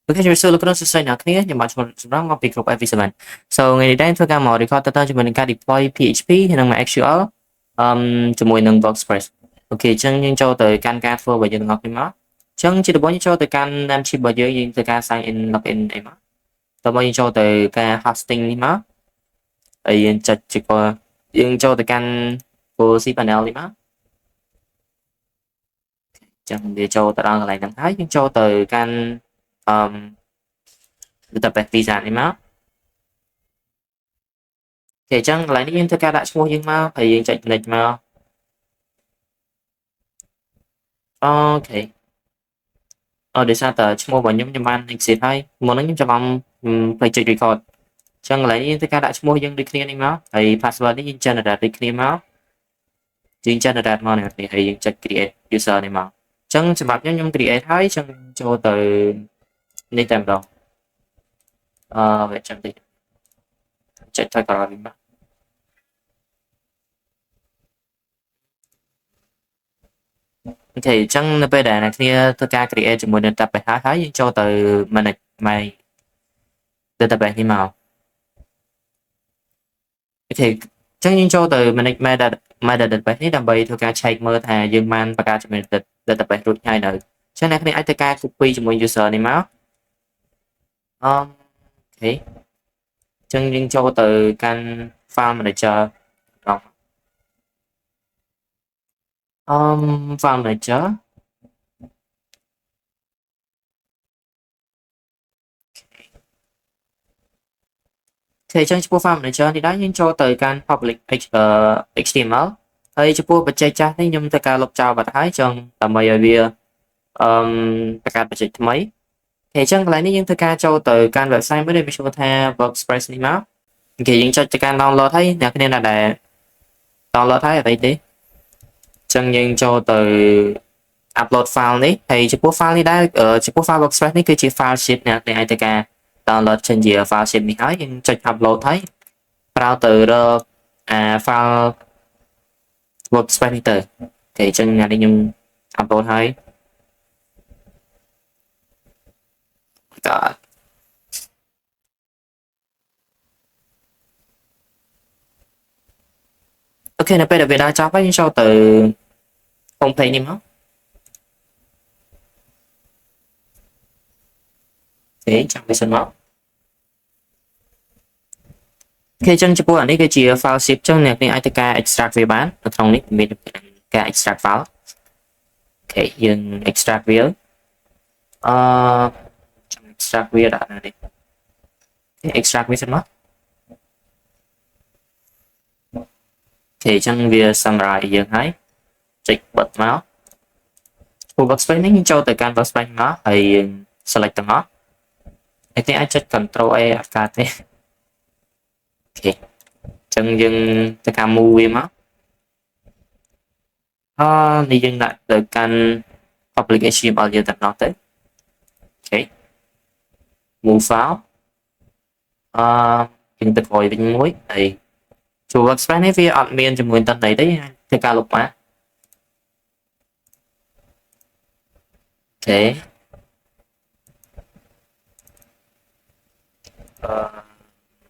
Ok, chúng tôi lúc đó sẽ xoay nào kia nhưng mà chúng nó ngọc bị group FV7. So ngày đây tôi cảm mời record tới chúng mình deploy PHP hay là SQL cho mùi nâng Workspace. Ok, chân nhưng cho tới can ca phơ bởi dân ngọc đi má. Chân chỉ được bao nhiêu cho tới can nam chi bởi dưới nhưng tới ca sign in login ấy má. Tôi bao nhiêu cho tới ca hosting đi má. Ấy chặt chỉ có nhưng cho tới can của cPanel đi má. Chân để cho tới đang lại nâng thái nhưng cho tới can database visa đi má. Thì chẳng lại những thứ ca đã mua nhưng mà thì chạy lịch mà ok để sao tờ mua vào nhóm nhóm anh sẽ hay muốn nó nhóm cho vòng phải chạy record chẳng lại những thứ ca đã mua nhưng đi clear đi mà thì password đi generate đi clear mà generate mà này thì hay chạy create user này mà chẳng sẽ bắt nhóm create hay chẳng cho từ nên tầm đâu vậy chẳng thì chạy thôi cả đi mà thì chẳng nó bây giờ này kia tôi ca create cho mình tập bài thái cho từ mình mày database đi màu thì chắc nhiên cho từ mình mà databaseនេះដើម្បីធ្វើការឆែកមើលថាយើងបានបង្កើតចំណេះ database រួចហើយនៅចឹងអ្នកគ្នាអាចធ្វើការ copy ជាមួយ user នេះមកអូខេចឹងយើងចូលទៅកាន់ file manager អfile manager thìចឹងចំពោះ file manager នេះដែរយើងចូលទៅកាន់ public HTML ហើយចំពោះបច្ចេកចាស់នេះខ្ញុំធ្វើការលុបចោលបាត់ហើយចឹងដើម្បីឲ្យវាបង្កើតបច្ចេកថ្មីthìចឹងកន្លែងនេះយើងធ្វើការចូលទៅកាន់ website មួយដែលវាឈ្មោះថា Workspace នេះមកគេយើងចុចទៅកាន់ download ហើយអ្នកគ្នាណាដែល download ហើយអ្វីទេចឹងយើងចូលទៅ upload file នេះហើយចំពោះ file នេះដែរចំពោះ file Workspace នេះគឺជា file sheet អ្នកអាចធ្វើការ download ចេញជា file sheet នេះហើយយើងចុច upload ហើយប្រើទៅរកfile Workspace នេះទៅអូខេចឹងថ្ងៃនេះខ្ញុំ upload ហើយGod okនៅពេលដែលវាដល់ចប់ហើយយើងចូលទៅ home page នេះមកអូខេចាំវាសិនមកអូខេចឹងចំពោះអានេះគឺជា file zip ចឹងអ្នកនេះអាចធ្វើការ extract វាបាននៅក្នុងនេះមានការ extract file អូខេយើង extract វាចាំ extract វាដាក់នៅនេះ extract វាសិនមកអូខេចឹងវា summarize យើងហើយចុចបិទមកពូ workspace នេះយើងចូលទៅកាន់ workspace មកហើយយើង select ទាំងអស់ហើយទីអាចចុច control A អត់កើតទេអូខេចឹងយើងទៅការ move វាមកនេះយើងដាក់ទៅកាន់ public HTML យើងតែម្ដងទៅអូខេ move file យើងទៅក្រោយវិញមួយហើយជួ workspace នេះវាអត់មានជាមួយតន្ត្រីទេធ្វើការលុបមកអូខេ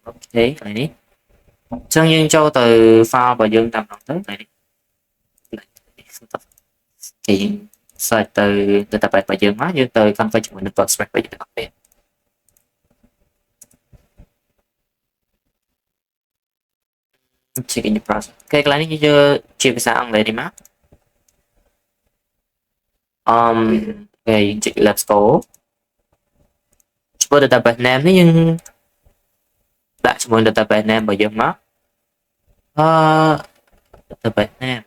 អូខេហើយនេះចឹងយើងចូលទៅ file របស់យើងតាមម្ដងទៅហើយនេះគេយើង search ទៅ database របស់យើងមកយើងទៅ config ជាមួយនឹង workspace របស់យើងទាំងអស់គ្នាcheck in the process អូខេកន្លែងនេះយើងជាភាសាអង់គ្លេសនេះមកគេយើងចុច let's go ជាមួយ database name នេះយើងដាក់ជាមួយ database name របស់យើងមកdatabase name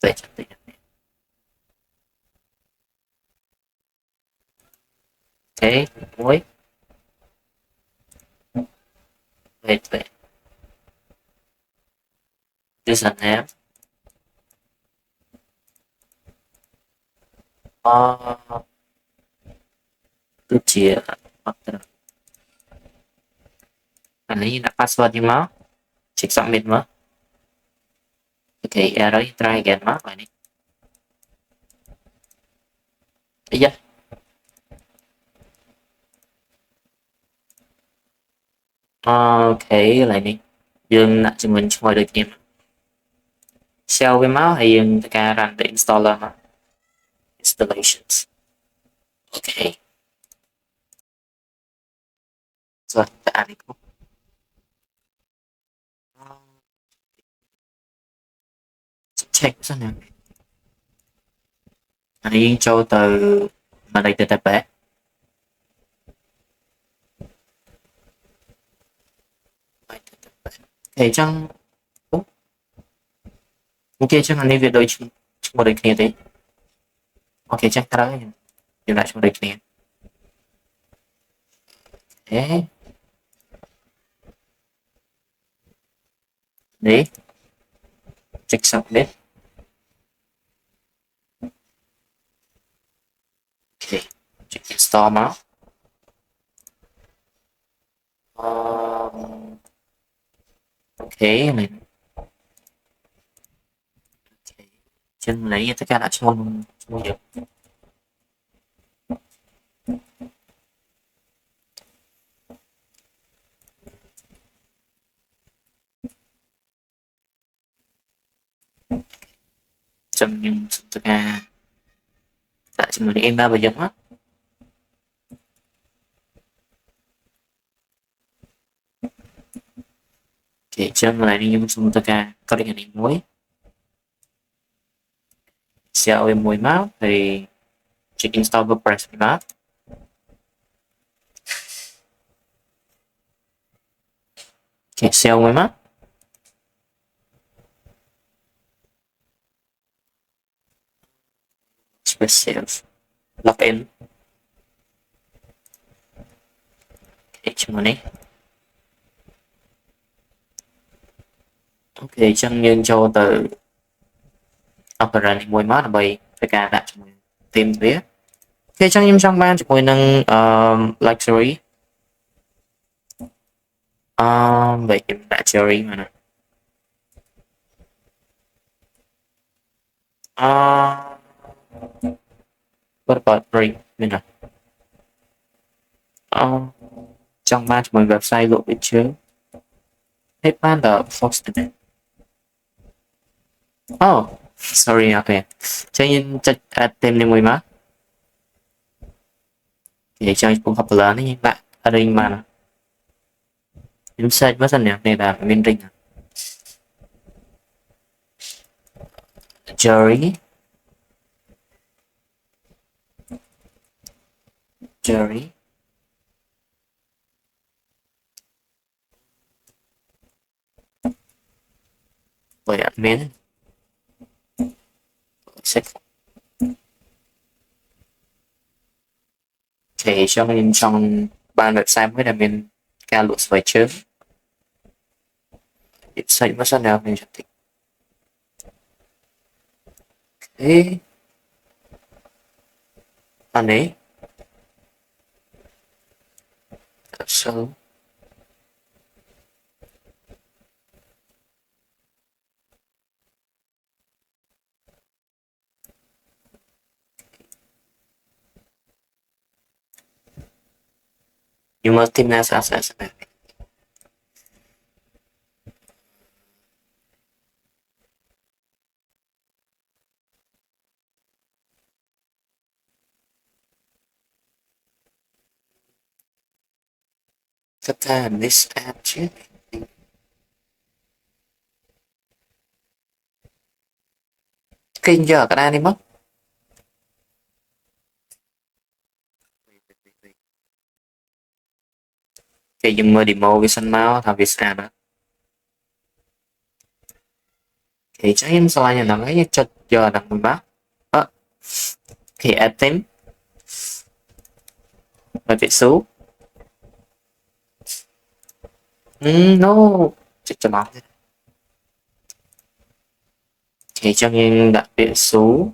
តែចាំតិចអូខេមួយwait username គឺជាអត់ត្រូវអានេះដាក់ password នេះមក check submit មកអូខេ error try again មកហើយនេះអាយ៉ា ok lại đi dương đặt cho mình ngồi được nhịp shell với máu hay dương cả run the installer mà installations ok rồi đã đi check xem nào anh yên cho từ mà đây từ tập bé ok chẳng ok chẳng anh đi việc đôi một đôi kia đi ok chắc đó dùng lại một đôi kia thế đi check submit ok check install máu ok mình chân lấy tất cả đã cho mua được trong những tất cả đã cho mình em ba bây giờ hết ok chân lại đi dùng tất cả có định hình muối SEO em muối máu thì check install WordPress map ok SEO muối map special login ok chúng này ok chân nhân cho từ opera muối map là bởi tất cả đã cho mình tìm viết ok chân em trong ban cho mình nâng luxury vậy em đã cherry mà nè what about break mình nè trong ban cho mình website lộ biết chứ hết ban là Fox này oh sorry okay cho nên tìm nên mùi má để cho cũng học lớn như bạn ở đây mà chúng sai mất dần này là bên ring Jerry Jerry với admin sẽ thì cho mình trong ban website mới là mình ca lụt phải chứ website mất dần nào mình sẽ thích thế anh ấy so you must team as access tất cả this app chứ kinh giờ cái này đi mất thì dùng mơ demo cái sân máu thằng Việt Nam á thì chắc em sau này là mấy cho giờ đặt mình bác thì attempt và vị số no chắc cho nó thì cho em đặt vị số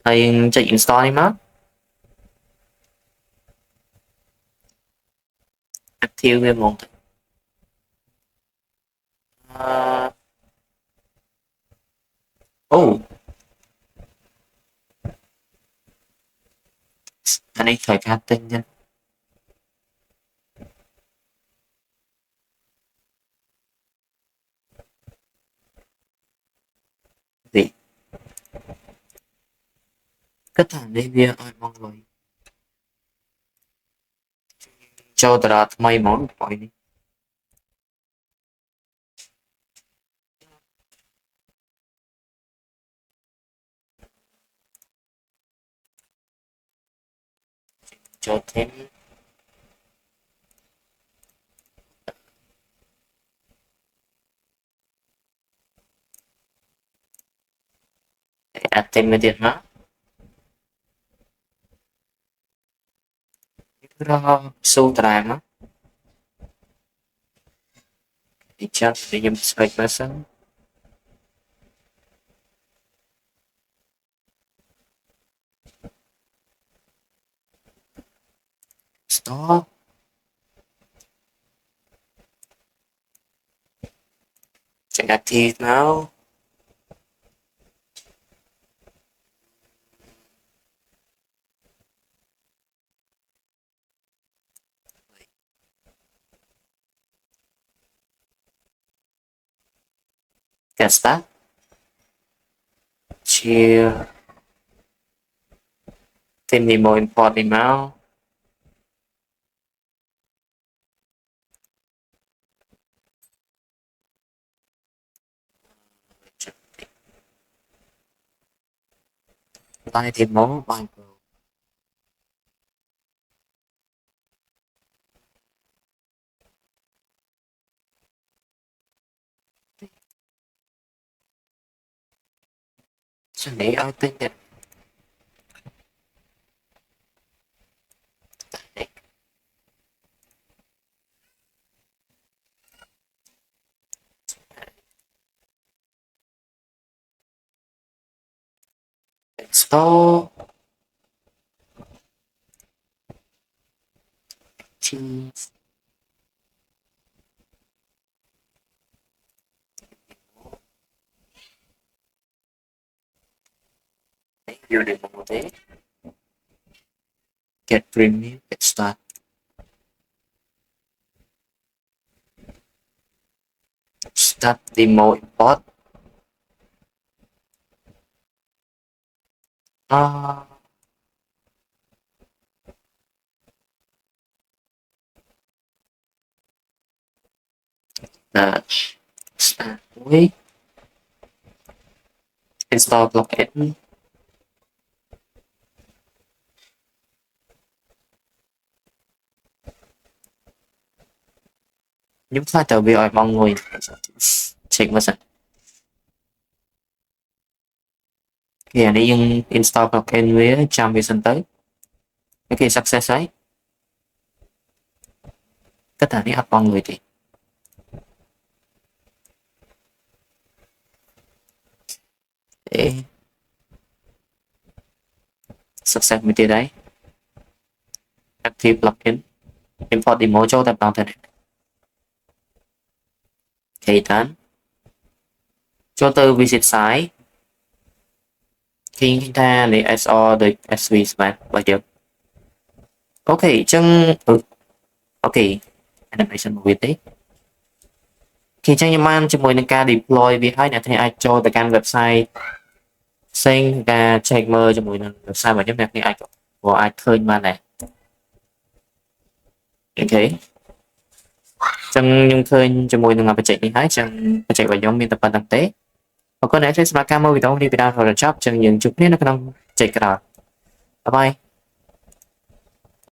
hay chạy install đi mất active với một oh anh ấy thời ca tên nhân គិតថានេះវាឲ្យបងលុយចូលតារាថ្មីហ្មងបងនេះចូលthêm add thêm cáiទៀតមករកស៊ូតារាមកទីចាត់ខ្ញុំស្វែងមើលសិន stop check active now get start chia thêm demo import email ta thêm món bài sẽ để ai tên đẹp store cheese vô để một thế get premium get start start demo import start with install plugin nhúng file trở về mọi người check mà sao kìa đi dùng install plugin với trăm vision tới cái success ấy tất cả đi up mọi người thì để success mình đấy active plugin import demo cho tập đoàn này thì tán cho từ visit site khi chúng ta lấy SO được SV smart bao nhiêu ok chân ok animation một tí khi trang nhóm ăn cho mỗi nâng ca deploy vì hai nhà thì ai cho tại căn website xanh ca check mơ cho mỗi nâng website và nhóm nhạc như ai của ai khơi mà này ok chân nhung khơi cho mỗi nâng ngọc chạy như hai chân chạy vào nhóm miền tập bản thực tế và có lẽ sẽ là camera video đi video rồi job chân những chụp nên nó không chạy cả bye bye